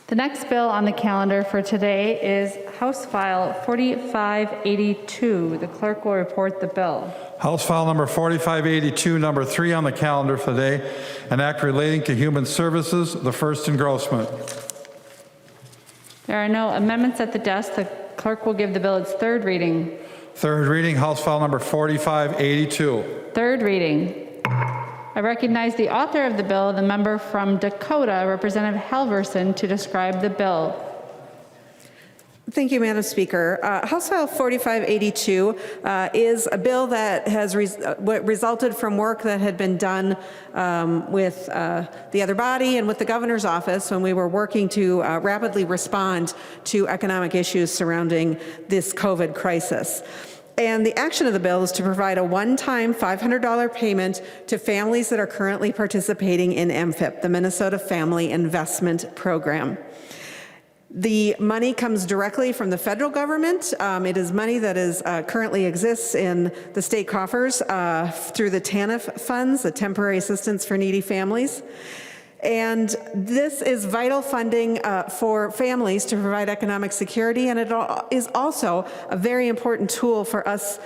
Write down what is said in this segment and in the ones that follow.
The next bill on the calendar for today is House File 4582. The clerk will report the bill. House File number 4582, number 3 on the calendar for today, an act relating to human services, the first engrossment. There are no amendments at the desk. The clerk will give the bill its third reading. Third reading, House File number 4582. Third reading. I recognize the author of the bill, the member from Dakota, Representative Halverson, to describe the bill. Thank you, Madam Speaker. House File 4582 is a bill that has resulted from work that had been done with the other body and with the governor's office when we were working to rapidly respond to economic issues surrounding this COVID crisis. And the action of the bill is to provide a one-time $500 payment to families that are currently participating in MFIP, the Minnesota Family Investment Program. The money comes directly from the federal government. It is money that currently exists in the state coffers through the TANF funds, the Temporary Assistance for Needy Families. And this is vital funding for families to provide economic security, and it is also a very important tool for us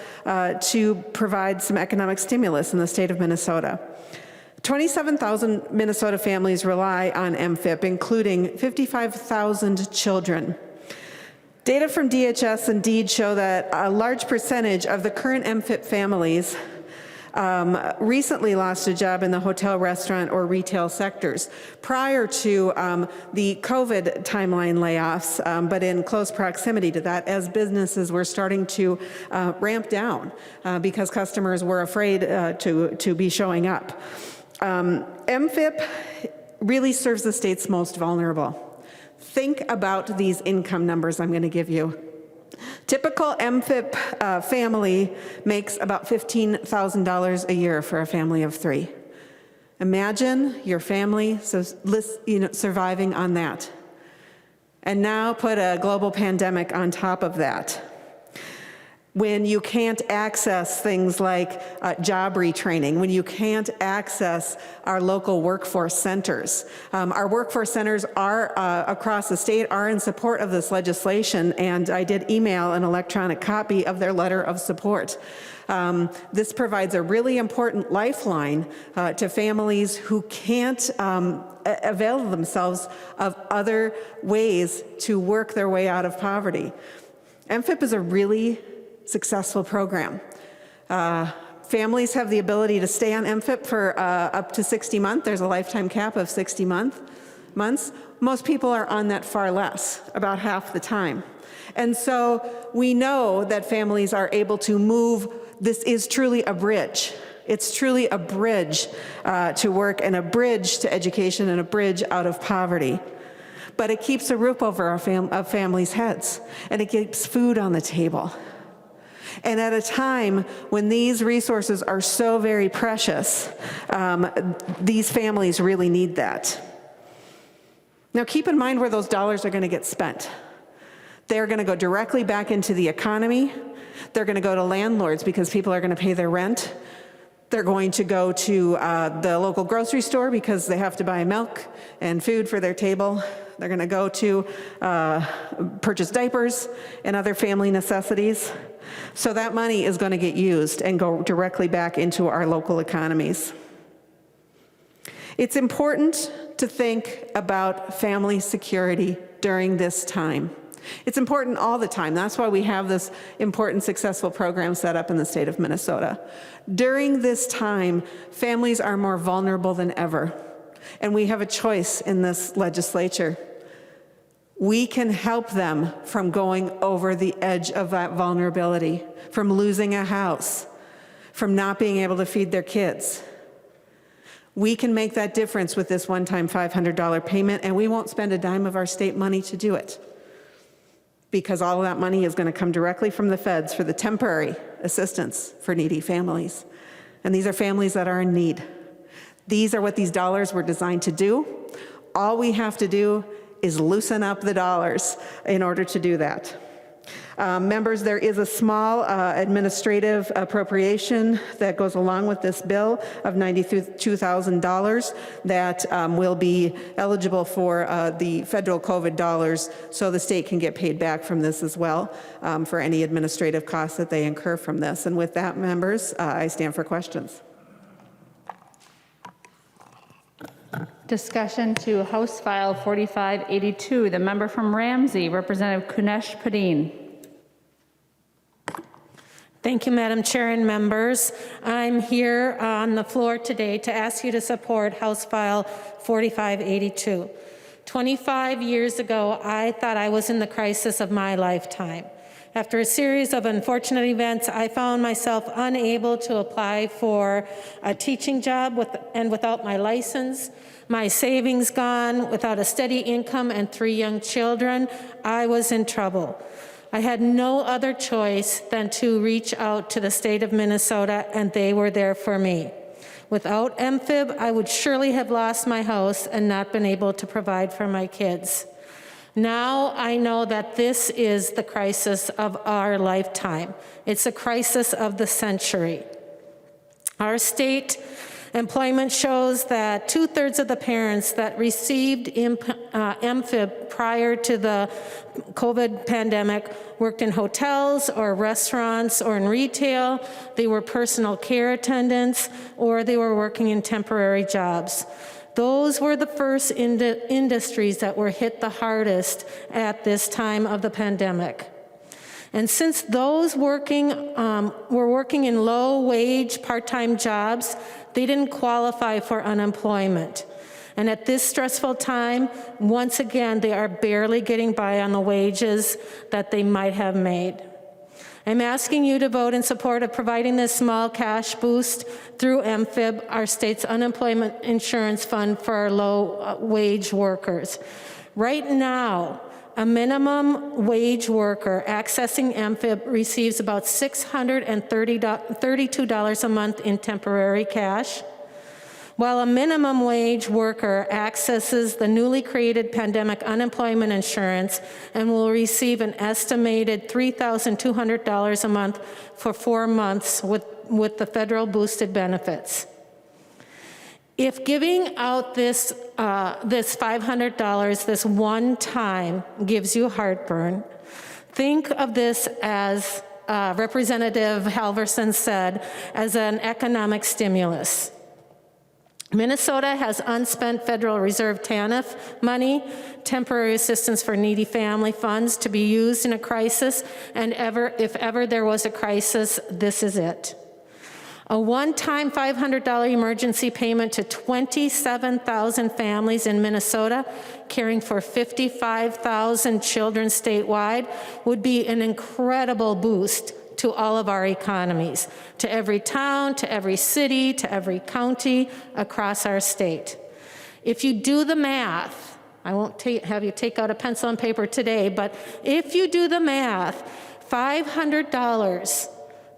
to provide some economic stimulus in the state of Minnesota. 27,000 Minnesota families rely on MFIP, including 55,000 children. Data from DHS and DEED show that a large percentage of the current MFIP families recently lost a job in the hotel, restaurant, or retail sectors prior to the COVID timeline layoffs, but in close proximity to that as businesses were starting to ramp down because customers were afraid to be showing up. MFIP really serves the state's most vulnerable. Think about these income numbers I'm going to give you. Typical MFIP family makes about $15,000 a year for a family of 3. Imagine your family surviving on that. And now put a global pandemic on top of that. When you can't access things like job retraining, when you can't access our local workforce centers. Our workforce centers are across the state are in support of this legislation, and I did email an electronic copy of their letter of support. This provides a really important lifeline to families who can't avail themselves of other ways to work their way out of poverty. MFIP is a really successful program. Families have the ability to stay on MFIP for up to 60 months. There's a lifetime cap of 60 months. Most people are on that far less, about half the time. And so we know that families are able to move. This is truly a bridge. It's truly a bridge to work and a bridge to education and a bridge out of poverty. But it keeps a roof over our families' heads, and it keeps food on the table. And at a time when these resources are so very precious, these families really need that. Now keep in mind where those dollars are going to get spent. They're going to go directly back into the economy. They're going to go to landlords because people are going to pay their rent. They're going to go to the local grocery store because they have to buy milk and food for their table. They're going to go to purchase diapers and other family necessities. So that money is going to get used and go directly back into our local economies. It's important to think about family security during this time. It's important all the time. That's why we have this important, successful program set up in the state of Minnesota. During this time, families are more vulnerable than ever, and we have a choice in this legislature. We can help them from going over the edge of that vulnerability, from losing a house, from not being able to feed their kids. We can make that difference with this one-time $500 payment, and we won't spend a dime of our state money to do it, because all of that money is going to come directly from the feds for the temporary assistance for needy families. And these are families that are in need. These are what these dollars were designed to do. All we have to do is loosen up the dollars in order to do that. Members, there is a small administrative appropriation that goes along with this bill of $92,000 that will be eligible for the federal COVID dollars, so the state can get paid back from this as well for any administrative costs that they incur from this. And with that, members, I stand for questions. Discussion to House File 4582. The member from Ramsey, Representative Kunesh Padin. Thank you, Madam Chair and members. I'm here on the floor today to ask you to support House File 4582. 25 years ago, I thought I was in the crisis of my lifetime. After a series of unfortunate events, I found myself unable to apply for a teaching job without my license, my savings gone, without a steady income, and 3 young children. I was in trouble. I had no other choice than to reach out to the state of Minnesota, and they were there for me. Without MFib, I would surely have lost my house and not been able to provide for my kids. Now I know that this is the crisis of our lifetime. It's a crisis of the century. Our state employment shows that 2/3 of the parents that received MFib prior to the COVID pandemic worked in hotels or restaurants or in retail. They were personal care attendants, or they were working in temporary jobs. Those were the first industries that were hit the hardest at this time of the pandemic. And since those were working in low-wage part-time jobs, they didn't qualify for unemployment. And at this stressful time, once again, they are barely getting by on the wages that they might have made. I'm asking you to vote in support of providing this small cash boost through MFib, our state's unemployment insurance fund for our low-wage workers. Right now, a minimum wage worker accessing MFib receives about $632 a month in temporary cash, while a minimum wage worker accesses the newly created pandemic unemployment insurance and will receive an estimated $3,200 a month for 4 months with the federal boosted benefits. If giving out this $500 this one time gives you heartburn, think of this as Representative Halverson said, as an economic stimulus. Minnesota has unspent Federal Reserve TANF money, temporary assistance for needy family funds, to be used in a crisis, and if ever there was a crisis, this is it. A one-time $500 emergency payment to 27,000 families in Minnesota, caring for 55,000 children statewide, would be an incredible boost to all of our economies, to every town, to every city, to every county across our state. If you do the math, I won't have you take out a pencil and paper today, but if you do the math, $500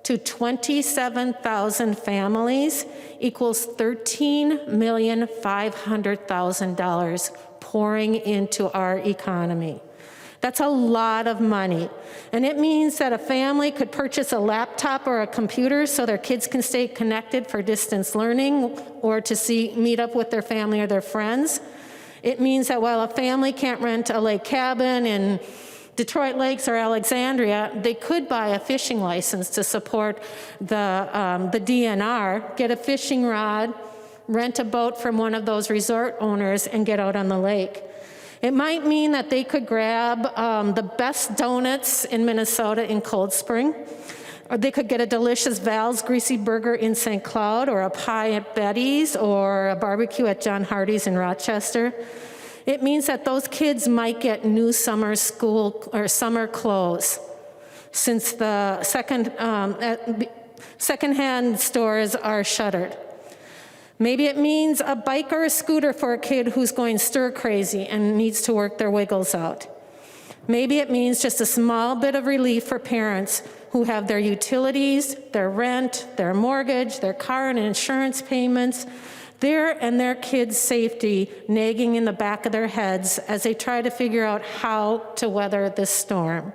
to 27,000 families equals $13,500,000 pouring into our economy. That's a lot of money. And it means that a family could purchase a laptop or a computer so their kids can stay connected for distance learning or to meet up with their family or their friends. It means that while a family can't rent a lake cabin in Detroit Lakes or Alexandria, they could buy a fishing license to support the DNR, get a fishing rod, rent a boat from one of those resort owners, and get out on the lake. It might mean that they could grab the best donuts in Minnesota in Cold Spring, or they could get a delicious Val's Greasy Burger in St. Cloud, or a pie at Betty's, or a barbecue at John Hardy's in Rochester. It means that those kids might get new summer school or summer clothes, since the secondhand stores are shuttered. Maybe it means a bike or a scooter for a kid who's going stir crazy and needs to work their wiggles out. Maybe it means just a small bit of relief for parents who have their utilities, their rent, their mortgage, their car and insurance payments, their kids' safety nagging in the back of their heads as they try to figure out how to weather this storm.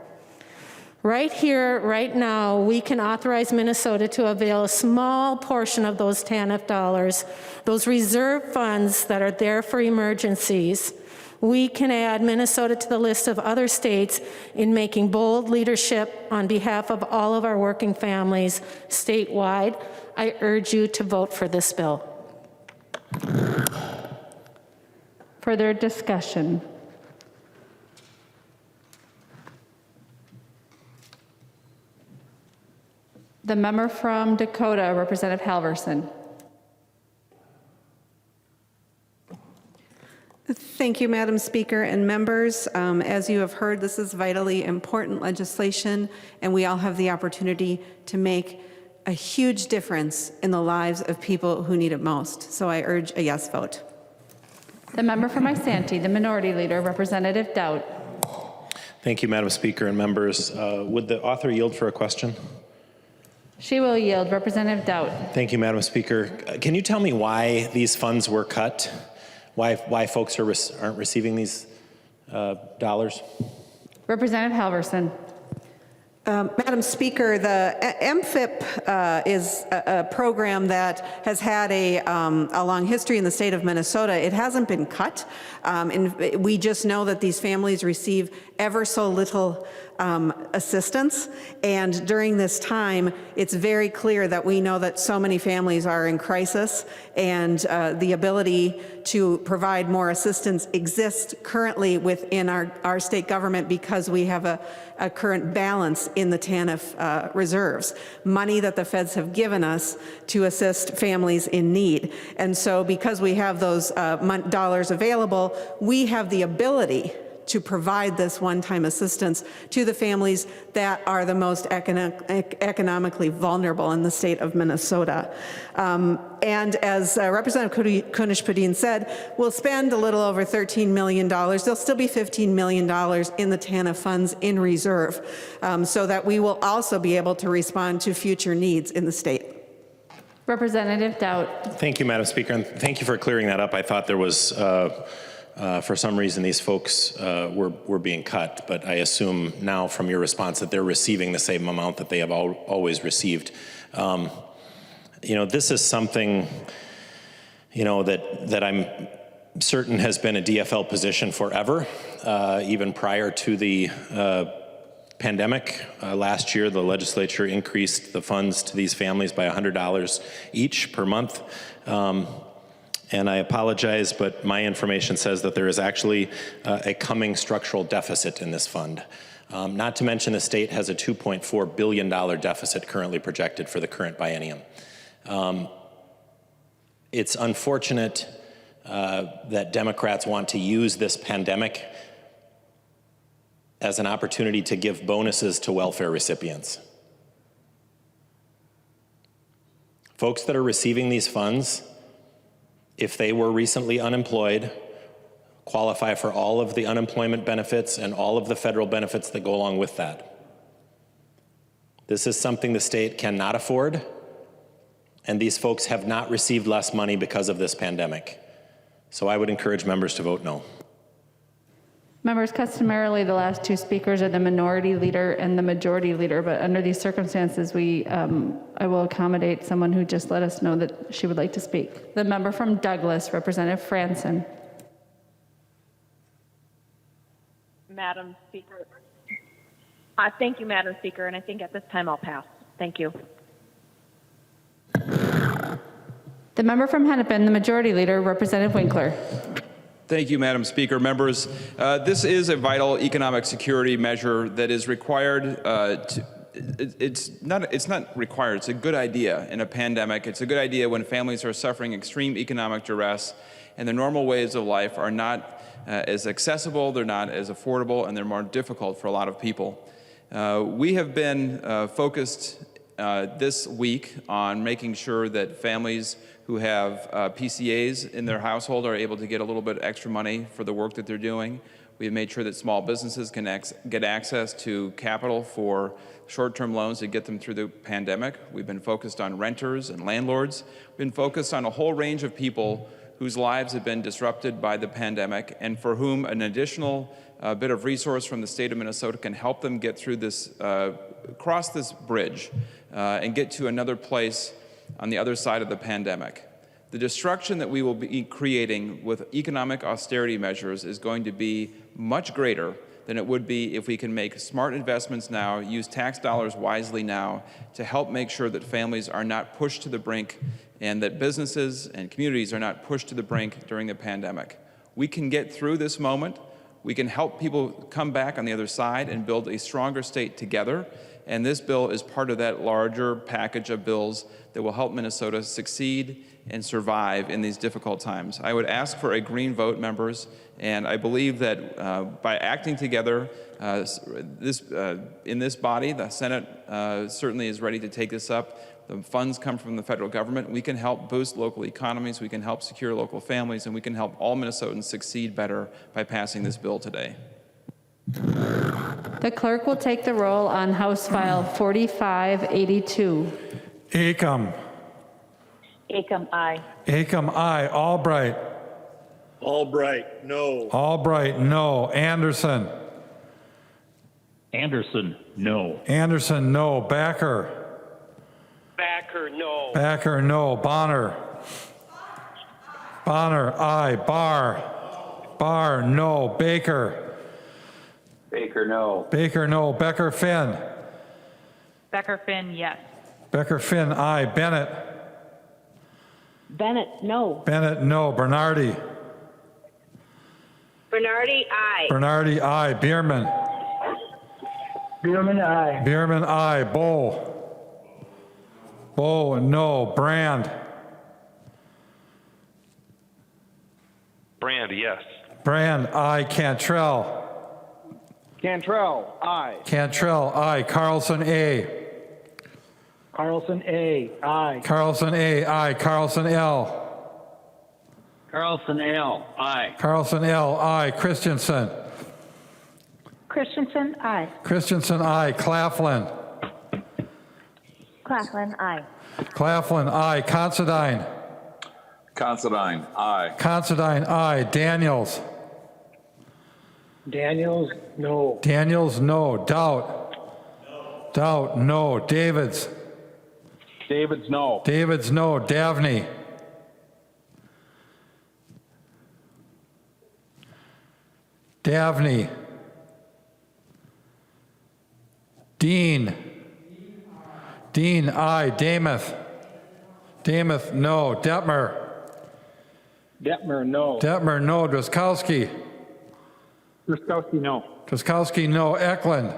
Right here, right now, we can authorize Minnesota to avail a small portion of those TANF dollars, those reserve funds that are there for emergencies. We can add Minnesota to the list of other states in making bold leadership on behalf of all of our working families statewide. I urge you to vote for this bill. Further discussion? The member from Dakota, Representative Halverson. Thank you, Madam Speaker and members. As you have heard, this is vitally important legislation, and we all have the opportunity to make a huge difference in the lives of people who need it most. So I urge a yes vote. The member from Isanti, the Minority Leader, Representative Dowd. Thank you, Madam Speaker and members. Would the author yield for a question? She will yield. Representative Dowd. Thank you, Madam Speaker. Can you tell me why these funds were cut? Why folks aren't receiving these dollars? Representative Halverson. Madam Speaker, the MFIP is a program that has had a long history in the state of Minnesota. It hasn't been cut. And we just know that these families receive ever so little assistance. And during this time, it's very clear that we know that so many families are in crisis, and the ability to provide more assistance exists currently within our state government because we have a current balance in the TANF reserves, money that the feds have given us to assist families in need. And so because we have those dollars available, we have the ability to provide this one-time assistance to the families that are the most economically vulnerable in the state of Minnesota. And as Representative Kunesh-Podein said, we'll spend a little over $13 million. There'll still be $15 million in the TANF funds in reserve, so that we will also be able to respond to future needs in the state. Representative Dowd. Thank you, Madam Speaker, and thank you for clearing that up. I thought there was for some reason these folks were being cut, but I assume now from your response that they're receiving the same amount that they have always received. You know, this is something, you know, that I'm certain has been a DFL position forever, even prior to the pandemic. Last year, the legislature increased the funds to these families by $100 each per month. And I apologize, but my information says that there is actually a coming structural deficit in this fund. Not to mention the state has a $2.4 billion deficit currently projected for the current biennium. It's unfortunate that Democrats want to use this pandemic as an opportunity to give bonuses to welfare recipients. Folks that are receiving these funds, if they were recently unemployed, qualify for all of the unemployment benefits and all of the federal benefits that go along with that. This is something the state cannot afford, and these folks have not received less money because of this pandemic. So I would encourage members to vote no. Members, customarily the last two speakers are the Minority Leader and the Majority Leader, but under these circumstances, I will accommodate someone who just let us know that she would like to speak. The member from Douglas, Representative Franson. Madam Speaker. Thank you, Madam Speaker, and I think at this time I'll pass. Thank you. The member from Hennepin, the Majority Leader, Representative Winkler. Thank you, Madam Speaker. Members, this is a vital economic security measure that is required it's not required, it's a good idea in a pandemic. It's a good idea when families are suffering extreme economic duress and the normal ways of life are not as accessible, they're not as affordable, and they're more difficult for a lot of people. We have been focused this week on making sure that families who have PCAs in their household are able to get a little bit extra money for the work that they're doing. We have made sure that small businesses can get access to capital for short-term loans to get them through the pandemic. We've been focused on renters and landlords. We've been focused on a whole range of people whose lives have been disrupted by the pandemic and for whom an additional a bit of resource from the state of Minnesota can help them get through this, cross this bridge and get to another place on the other side of the pandemic. The destruction that we will be creating with economic austerity measures is going to be much greater than it would be if we can make smart investments now, use tax dollars wisely now to help make sure that families are not pushed to the brink and that businesses and communities are not pushed to the brink during the pandemic. We can get through this moment. We can help people come back on the other side and build a stronger state together. And this bill is part of that larger package of bills that will help Minnesota succeed and survive in these difficult times. I would ask for a green vote, members, and I believe that by acting together in this body, the Senate certainly is ready to take this up. The funds come from the federal government. We can help boost local economies, we can help secure local families, and we can help all Minnesotans succeed better by passing this bill today. The clerk will take the roll on House File 4582. Acom. Acom, aye. Acom, aye. Albright. Albright, no. Albright, no. Anderson. Anderson, no. Anderson, no. Backer. Backer, no. Backer, no. Bonner. Bonner, aye. Barr. Barr, no. Baker. Baker, no. Baker, no. Becker, Finn. Becker Finn, yes. Becker, Finn, aye. Bennett. Bennett, no. Bennett, no. Bernardi. Bernardi, aye. Bernardi, aye. Bierman. Bierman, aye. Bierman, aye. Bow. Bow, no. Brand. Brand, yes. Brand, aye. Cantrell. Cantrell, aye. Cantrell, aye. Carlson, A. Carlson, A, aye. Carlson, A, aye. Carlson, L. Carlson, L, aye. Carlson, L, aye. Christensen. Christensen, aye. Christensen, aye. Claflin. Claflin, aye. Claflin, aye. Considine. Considine, aye. Considine, aye. Daniels. Daniels, no. Daniels, no. Doubt. Doubt, no. Davids. Davids, no. Davids, no. Davney. Davney. Dean. Dean, aye. Damath. Damath, no. Detmer. Detmer, no. Detmer, no. Drazkowski. Ruskowski, no. Drazkowski, no. Eklund.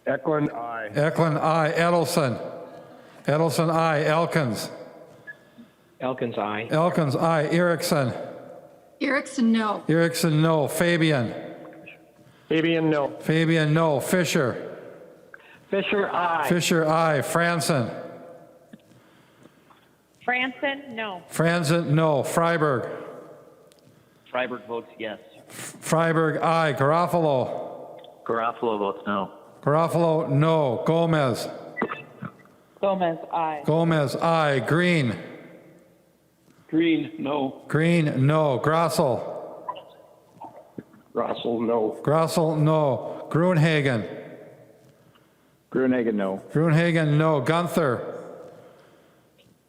Eklund, aye. Eklund, aye. Edelson. Edelson, aye. Elkins. Elkins, aye. Elkins, aye. Erickson. Erickson, no. Erickson, no. Fabian. Fabian, no. Fabian, no. Fisher. Fisher, aye. Fisher, aye. Franson. Franson, no. Franson, no. Freiberg. Freiberg votes yes. Freiberg, aye. Garofalo. Garofalo votes no. Garofalo, no. Gomez. Gomez, aye. Gomez, aye. Green. Green, no. Green, no. Grossel. Russell, no. Grossel, no. Gruenhagen. Gruenhagen, no. Gruenhagen, no. Gunther.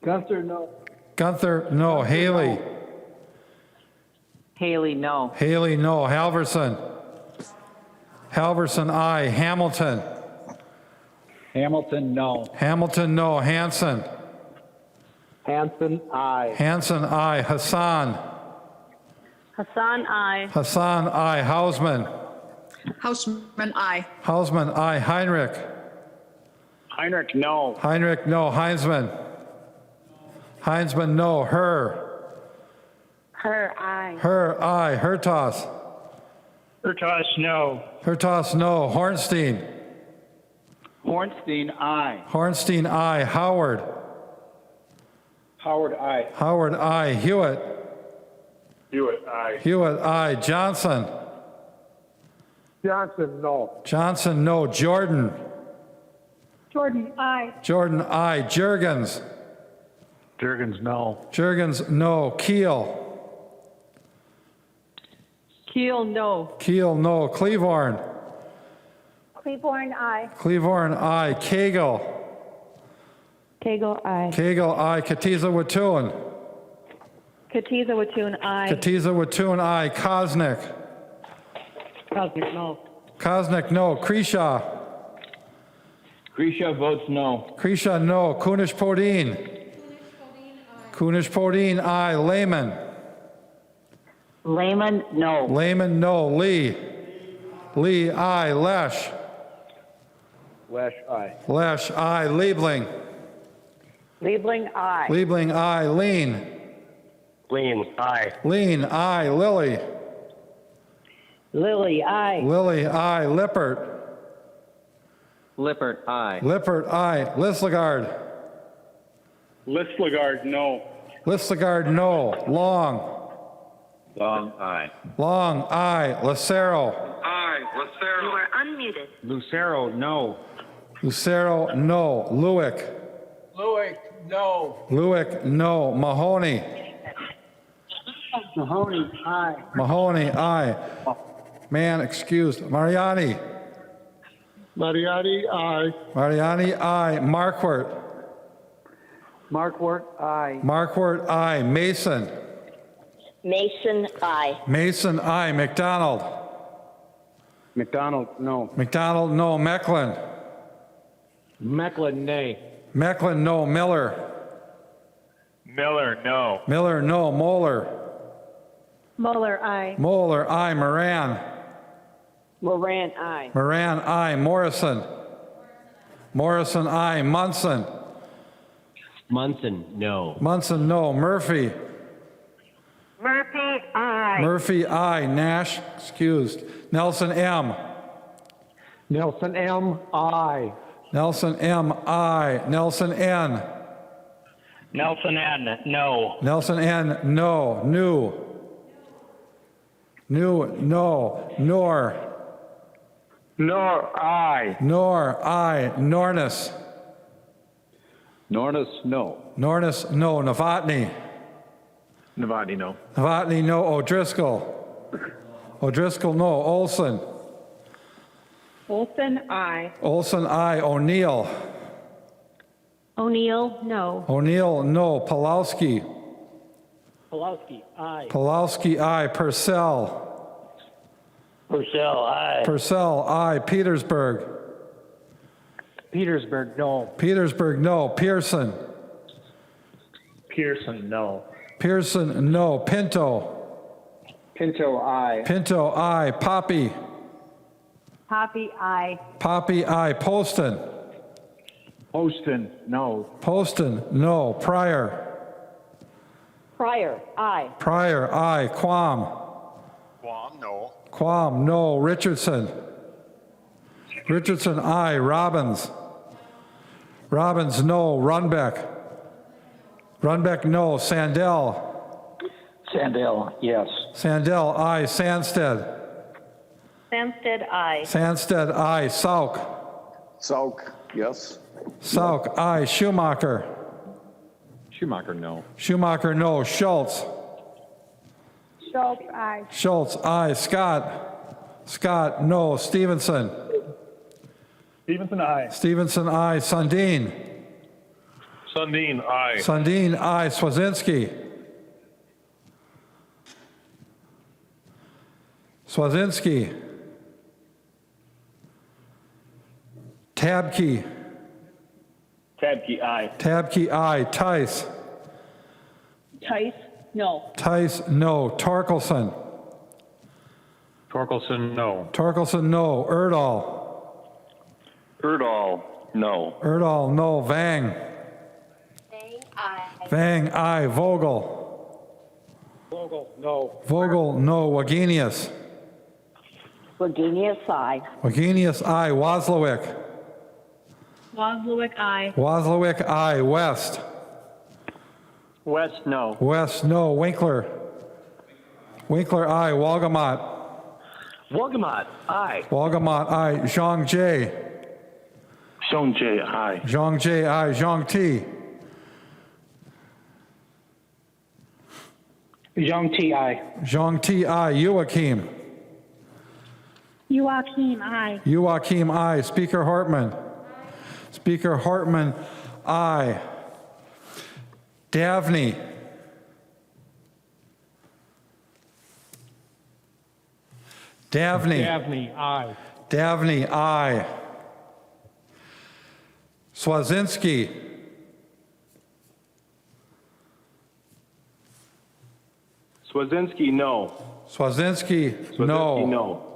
Gunther, no. Gunther, no. Haley. Haley, no. Haley, no. Halverson. Halverson, aye. Hamilton. Hamilton, no. Hamilton, no. Hanson. Hanson, aye. Hanson, aye. Hassan. Hassan, aye. Hassan, aye. Hausman. Hausman, aye. Hausman, aye. Heinrich. Heinrich, no. Heinrich, no. Heinzman. Heinzman, no. Her. Her, aye. Her, aye. Hertas. Urtas, no. Hertas, no. Hornstein. Hornstein, aye. Hornstein, aye. Howard. Howard, aye. Howard, aye. Hewitt. Hewitt, aye. Hewitt, aye. Johnson. Johnson, no. Johnson, no. Jordan. Jordan, aye. Jordan, aye. Jurgens. Jurgens, no. Jurgens, no. Keel. Keel, no. Keel, no. Cleavorn. Cleaborn, aye. Cleavorn, aye. Cagle. Cagle, aye. Cagle, aye. Katiza Watun. Katiza Watun, aye. Katiza Watun, aye. Kosnick. Cosmic, no. Kosnick, no. Kreshaw. Grisha votes no. Kreshaw, no. Kunish Podine. Kunish Podine, aye. Lehman. Lehman, no. Lehman, no. Lee. Lee, aye. Lesh. Lesh, aye. Lesh, aye. Liebling. Liebling, aye. Liebling, aye. Lean. Lean, aye. Lean, aye. Lilly. Lily, aye. Lilly, aye. Lippert. Lippert, aye. Lippert, aye. Lislegard. Listlegard, no. Lislegard, no. Long. Long, aye. Long, aye. Lucero. Aye. Lucero. You are unmuted. Lucero, no. Lucero, no. Lewick. Lewick, no. Lewick, no. Mahoney. Mahoney, aye. Mahoney, aye. Man excused. Mariani. Mariani, aye. Mariani, aye. Marquardt. Markwart, aye. Marquardt, aye. Mason. Mason, aye. Mason, aye. McDonald. McDonald, no. McDonald, no. Mecklin. Mecklin, nay. Mecklin, no. Miller. Miller, no. Miller, no. Moeller. Mueller, aye. Moeller, aye. Moran. Moran, aye. Moran, aye. Morrison. Morrison, aye. Munson. Munson, no. Munson, no. Murphy. Murphy, aye. Murphy, aye. Nash, excused. Nelson M. Nelson M, aye. Nelson M, aye. Nelson N. Nelson N, no. Nelson N, no. New. New, no. Nor. Nor, aye. Nor, aye. Nornis. Nornis, no. Nornis, no. Novotny. Novotny, no. Novotny, no. O'Driscoll. O'Driscoll, no. Olson. Olson, aye. Olson, aye. O'Neill. O'Neill, no. O'Neill, no. Pulowski. Pulowski, aye. Pulowski, aye. Purcell. Purcell, aye. Purcell, aye. Petersburg. Petersburg, no. Petersburg, no. Pearson. Pearson, no. Pearson, no. Pinto. Pinto, aye. Pinto, aye. Poppy. Poppy, aye. Poppy, aye. Poston. Poston, no. Poston, no. Pryor. Pryor, aye. Pryor, aye. Quam. Guam, no. Quam, no. Richardson. Richardson, aye. Robbins. Robbins, no. Runbeck. Runbeck, no. Sandell. Sandell, yes. Sandell, aye. Sandsted. Samstead, aye. Sandsted, aye. Sauk. Sauk, yes. Sauk, aye. Schumacher. Schumacher, no. Schumacher, no. Schultz. Schultz, aye. Schultz, aye. Scott. Scott, no. Stevenson. Stevenson, aye. Stevenson, aye. Sundin. Sundin, aye. Sundin, aye. Swazinski. Swazinski. Tabke. Tabke, aye. Tabke, aye. Tice. Tice, no. Tice, no. Torkelson. Torkelson, no. Torkelson, no. Erdahl. Erdahl, no. Erdahl, no. Vang. Vang, aye. Vogel. Vogel, no. Vogel, no. Wagenius. Virginia, aye. Wagenius, aye. Wozlowick. Wozlowick, aye. Wozlowick, aye. West. West, no. West, no. Winkler. Winkler, aye. Walgamot. Wolgamott, aye. Walgamot, aye. Zhang J. Song J, aye. Zhang J, aye. Zhang T. Young T, aye. Zhang T, aye. Joachim. Joachim, aye. Joachim, aye. Speaker Hartman. Speaker Hartman, aye. Davney. Davney. Dabney, aye. Davney, aye. Swazinski. Swazinski, no. Swazinski, no. No.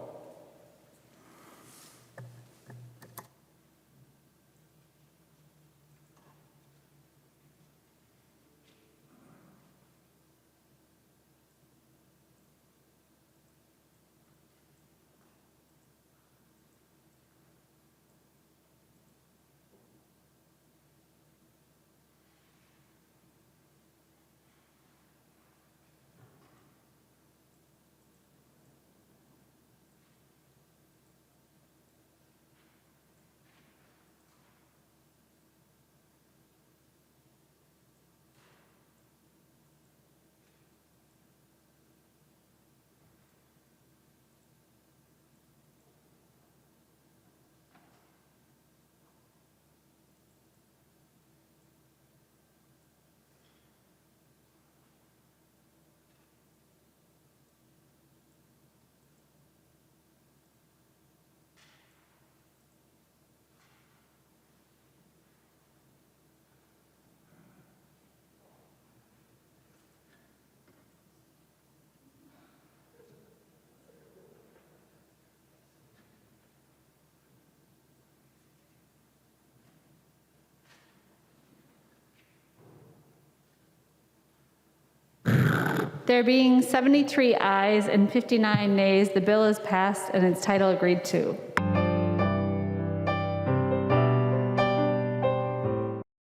There being 73 ayes and 59 nays, the bill is passed and its title agreed to.